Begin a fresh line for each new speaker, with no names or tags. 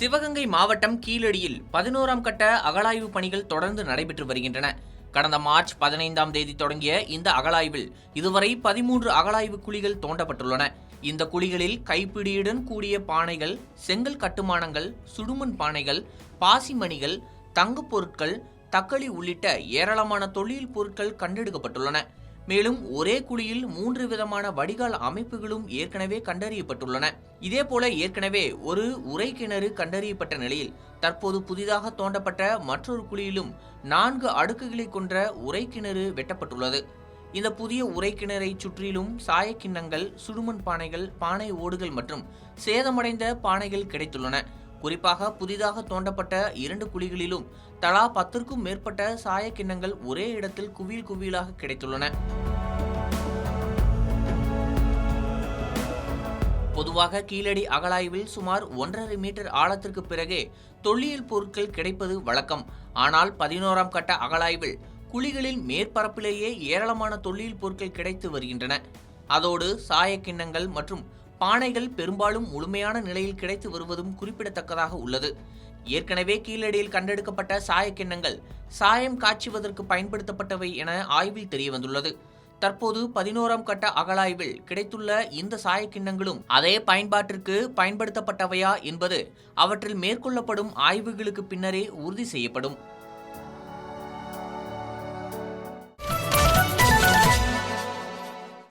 சிவகங்கை மாவட்டம் கீழடியில் 11ஆம் கட்ட அகழாய்வு பணிகள் தொடர்ந்து நடைபெற்று வருகின்றன. கடந்த மார்ச் 15ஆம் தேதி தொடங்கிய இந்த அகழாய்வில் இதுவரை 13 அகழாய்வு குழிகள் தோண்டப்பட்டுள்ளன. இந்த குழிகளில் கைப்பிடியுடன் கூடிய பானைகள், செங்கல் கட்டுமானங்கள், சுடுமண் பானைகள், பாசிமணிகள், தங்கப் பொருட்கள், தக்களி உள்ளிட்ட ஏராளமான தொல்லியல் பொருட்கள் கண்டெடுக்கப்பட்டுள்ளன. மேலும் ஒரே குழியில் 3 விதமான வடிகால் அமைப்புகளும் ஏற்கனவே கண்டறியப்பட்டுள்ளன. இதேபோல ஏற்கனவே ஒரு உறை கிணறு கண்டறியப்பட்ட நிலையில் தற்போது புதிதாக தோண்டப்பட்ட மற்றொரு குழியிலும் 4 அடுக்குகளை கொண்ட உறை கிணறு வெட்டப்பட்டுள்ளது. இந்த புதிய உறை கிணறை சுற்றிலும் சாயக்கிண்ணங்கள், சுடுமண் பானைகள், பானை ஓடுகள் மற்றும் சேதமடைந்த பானைகள் கிடைத்துள்ளன. குறிப்பாக புதிதாக தோண்டப்பட்ட 2 குழிகளிலும் தலா 10க்கும் மேற்பட்ட சாயக்கிண்ணங்கள் ஒரே இடத்தில் குவியல் குவியலாக கிடைத்துள்ளன. பொதுவாக கீழடி அகழாய்வில் சுமார் 1.5 மீட்டர் ஆழத்திற்கு பிறகே தொல்லியல் பொருட்கள் கிடைப்பது வழக்கம். ஆனால் 11ஆம் கட்ட அகழாய்வில் குழிகளில் மேற்பரப்பிலேயே ஏராளமான தொல்லியல் பொருட்கள் கிடைத்து வருகின்றன. அதோடு சாயக்கிண்ணங்கள் மற்றும் பானைகள் பெரும்பாலும் முழுமையான நிலையில் கிடைத்து வருவதும் குறிப்பிடத்தக்கதாக உள்ளது. ஏற்கனவே கீழடியில் கண்டெடுக்கப்பட்ட சாயக்கிண்ணங்கள் சாயம் காய்ச்சுவதற்கு பயன்படுத்தப்பட்டவை என ஆய்வில் தெரியவந்துள்ளது. தற்போது 11ஆம் கட்ட அகழாய்வில் கிடைத்துள்ள இந்த சாயக்கிண்ணங்களும் அதே பயன்பாட்டிற்கு பயன்படுத்தப்பட்டவையா என்பது அவற்றில் மேற்கொள்ளப்படும் ஆய்வுகளுக்கு பின்னரே உறுதி செய்யப்படும்.